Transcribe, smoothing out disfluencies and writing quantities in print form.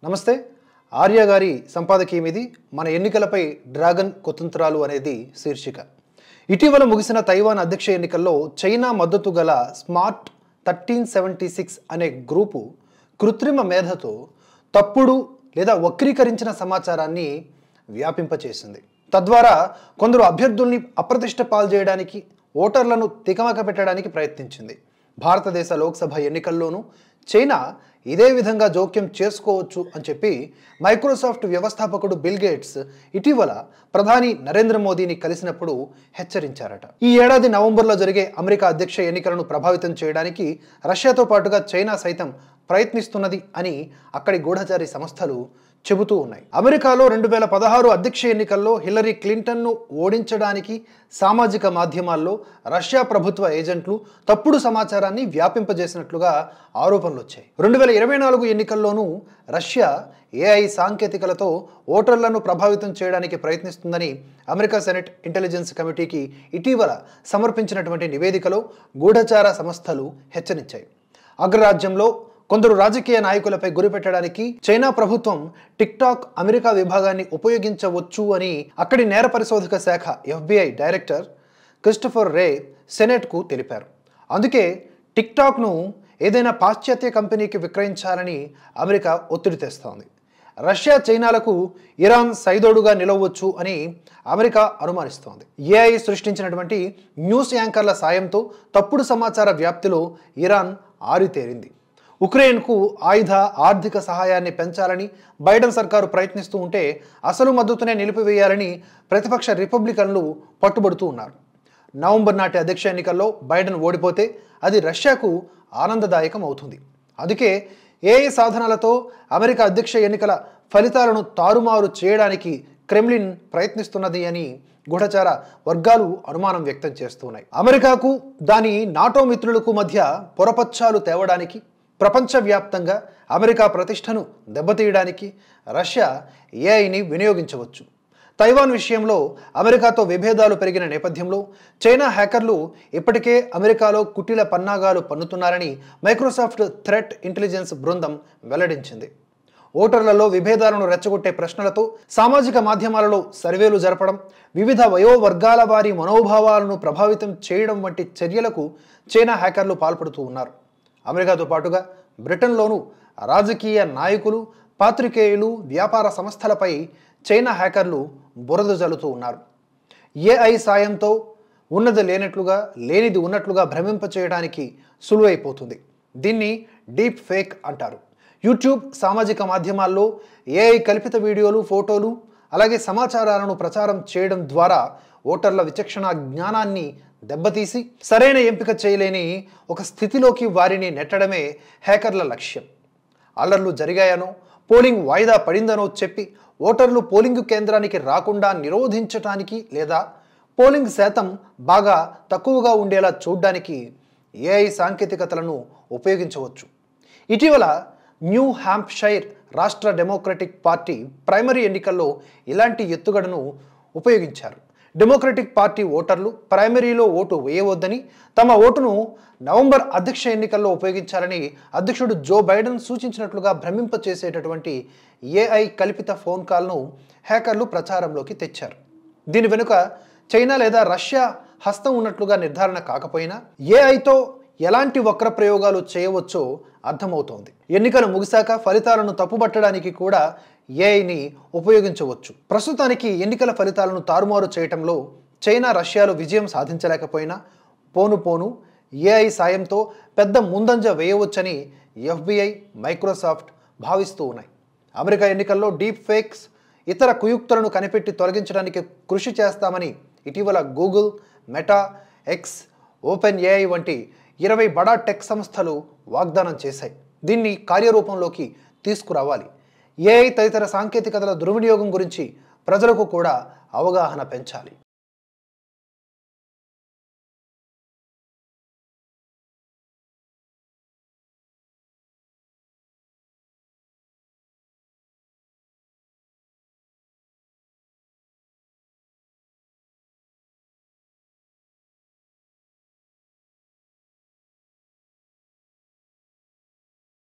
నమస్తే. ఆర్య గారి సంపాదకీయం ఇది. మన ఎన్నికలపై డ్రాగన్ కుతంత్రాలు అనేది శీర్షిక. ఇటీవల ముగిసిన తైవాన్ అధ్యక్ష ఎన్నికల్లో చైనా మద్దతు గల స్మార్ట్ 1376 అనే గ్రూపు కృత్రిమ మేధతో తప్పుడు లేదా వక్రీకరించిన సమాచారాన్ని వ్యాపింపచేసింది. తద్వారా కొందరు అభ్యర్థుల్ని అప్రతిష్ట పాల్చేయడానికి, ఓటర్లను తికమక పెట్టడానికి ప్రయత్నించింది. భారతదేశ లోక్సభ ఎన్నికల్లోనూ చైనా ఇదే విధంగా జోక్యం చేసుకోవచ్చు అని చెప్పి మైక్రోసాఫ్ట్ వ్యవస్థాపకుడు బిల్ గేట్స్ ఇటీవల ప్రధాని నరేంద్ర మోదీని కలిసినప్పుడు హెచ్చరించారట. ఈ ఏడాది నవంబర్లో జరిగే అమెరికా అధ్యక్ష ఎన్నికలను ప్రభావితం చేయడానికి రష్యాతో పాటుగా చైనా సైతం ప్రయత్నిస్తున్నది అని అక్కడి గూఢచారి సంస్థలు చెబుతూ ఉన్నాయి. అమెరికాలో 2016 అధ్యక్ష ఎన్నికల్లో హిల్లరీ క్లింటన్ను ఓడించడానికి సామాజిక మాధ్యమాల్లో రష్యా ప్రభుత్వ ఏజెంట్లు తప్పుడు సమాచారాన్ని వ్యాపింపజేసినట్లుగా ఆరోపణలు వచ్చాయి. 2024 ఎన్నికల్లోనూ రష్యా ఏఐ సాంకేతికలతో ఓటర్లను ప్రభావితం చేయడానికి ప్రయత్నిస్తుందని అమెరికా సెనెట్ ఇంటెలిజెన్స్ కమిటీకి ఇటీవల సమర్పించినటువంటి నివేదికలో గూఢచార సంస్థలు హెచ్చరించాయి. అగ్రరాజ్యంలో కొందరు రాజకీయ నాయకులపై గురిపెట్టడానికి చైనా ప్రభుత్వం టిక్టాక్ అమెరికా విభాగాన్ని ఉపయోగించవచ్చు అని అక్కడి నేర పరిశోధక శాఖ FBI డైరెక్టర్ క్రిస్టోఫర్ రే సెనెట్కు తెలిపారు. అందుకే టిక్టాక్ను ఏదైనా పాశ్చాత్య కంపెనీకి విక్రయించాలని అమెరికా ఒత్తిడి తెస్తోంది. రష్యా చైనాలకు ఇరాన్ సైదోడుగా నిలవచ్చు అని అమెరికా అనుమానిస్తోంది. ఏఐ సృష్టించినటువంటి న్యూస్ యాంకర్ల సాయంతో తప్పుడు సమాచార వ్యాప్తిలో ఇరాన్ ఆరితేరింది. ఉక్రెయిన్కు ఆర్థిక సహాయాన్ని పెంచాలని బైడెన్ సర్కారు ప్రయత్నిస్తూ ఉంటే అసలు మద్దతునే నిలిపివేయాలని ప్రతిపక్ష రిపబ్లికన్లు పట్టుబడుతూ ఉన్నారు. నవంబర్ నాటి అధ్యక్ష ఎన్నికల్లో బైడెన్ ఓడిపోతే అది రష్యాకు ఆనందదాయకం అవుతుంది. అందుకే ఏఐ సాధనాలతో అమెరికా అధ్యక్ష ఎన్నికల ఫలితాలను తారుమారు చేయడానికి క్రెమ్లిన్ ప్రయత్నిస్తున్నది అని గూఢచార వర్గాలు అనుమానం వ్యక్తం చేస్తున్నాయి. అమెరికాకు దాని నాటో మిత్రులకు మధ్య పొరపచ్చాలు తేవడానికి, ప్రపంచవ్యాప్తంగా అమెరికా ప్రతిష్టను దెబ్బతీయడానికి రష్యా ఏఐని వినియోగించవచ్చు. తైవాన్ విషయంలో అమెరికాతో విభేదాలు పెరిగిన నేపథ్యంలో చైనా హ్యాకర్లు ఇప్పటికే అమెరికాలో కుటిల పన్నాగాలు పన్నుతున్నారని మైక్రోసాఫ్ట్ థ్రెట్ ఇంటెలిజెన్స్ బృందం వెల్లడించింది. ఓటర్లలో విభేదాలను రెచ్చగొట్టే ప్రశ్నలతో సామాజిక మాధ్యమాలలో సర్వేలు జరపడం, వివిధ వయోవర్గాల వారి మనోభావాలను ప్రభావితం చేయడం వంటి చర్యలకు చైనా హ్యాకర్లు పాల్పడుతూ ఉన్నారు. అమెరికాతో పాటుగా బ్రిటన్లోనూ రాజకీయ నాయకులు, పాత్రికేయులు, వ్యాపార సంస్థలపై చైనా హ్యాకర్లు బురద జల్లుతూ ఉన్నారు. ఏఐ సాయంతో ఉన్నది లేనట్లుగా, లేనిది ఉన్నట్లుగా భ్రమింపచేయడానికి సులువైపోతుంది. దీన్ని డీప్ ఫేక్ అంటారు. యూట్యూబ్, సామాజిక మాధ్యమాల్లో ఏఐ కల్పిత వీడియోలు, ఫోటోలు, అలాగే సమాచారాలను ప్రచారం చేయడం ద్వారా ఓటర్ల విచక్షణ జ్ఞానాన్ని దెబ్బతీసి సరైన ఎంపిక చేయలేని ఒక స్థితిలోకి వారిని నెట్టడమే హ్యాకర్ల లక్ష్యం. అల్లర్లు జరిగాయనో, పోలింగ్ వాయిదా పడిందనో చెప్పి ఓటర్లు పోలింగ్ కేంద్రానికి రాకుండా నిరోధించడానికి లేదా పోలింగ్ శాతం బాగా తక్కువగా ఉండేలా చూడడానికి ఏఐ సాంకేతికతలను ఉపయోగించవచ్చు. ఇటీవల న్యూ హ్యాంప్షైర్ రాష్ట్ర డెమోక్రటిక్ పార్టీ ప్రైమరీ ఎన్నికల్లో ఇలాంటి ఎత్తుగడను ఉపయోగించారు. డెమోక్రటిక్ పార్టీ ఓటర్లు ప్రైమరీలో ఓటు వేయవద్దని, తమ ఓటును నవంబర్ అధ్యక్ష ఎన్నికల్లో ఉపయోగించాలని అధ్యక్షుడు జో బైడెన్ సూచించినట్లుగా భ్రమింపచేసేటటువంటి ఏఐ కల్పిత ఫోన్ కాల్ను హ్యాకర్లు ప్రచారంలోకి తెచ్చారు. దీని వెనుక చైనా లేదా రష్యా హస్తం ఉన్నట్లుగా నిర్ధారణ కాకపోయినా ఏఐతో ఎలాంటి వక్ర ప్రయోగాలు చేయవచ్చో అర్థమవుతోంది. ఎన్నికలు ముగిశాక ఫలితాలను తప్పుబట్టడానికి కూడా ఏఐని ఉపయోగించవచ్చు. ప్రస్తుతానికి ఎన్నికల ఫలితాలను తారుమారు చేయటంలో చైనా, రష్యాలు విజయం సాధించలేకపోయినా పోను ఏఐ సాయంతో పెద్ద ముందంజ వేయవచ్చని FBI, మైక్రోసాఫ్ట్ భావిస్తూ ఉన్నాయి. అమెరికా ఎన్నికల్లో డీప్ ఫేక్స్, ఇతర కుయుక్తులను కనిపెట్టి తొలగించడానికి కృషి చేస్తామని ఇటీవల Google, meta, X, open AI వంటి 20 బడా టెక్ సంస్థలు వాగ్దానం చేశాయి. దీన్ని కార్యరూపంలోకి తీసుకురావాలి. ఏఐ తదితర సాంకేతికతల దుర్వినియోగం గురించి ప్రజలకు కూడా అవగాహన పెంచాలి.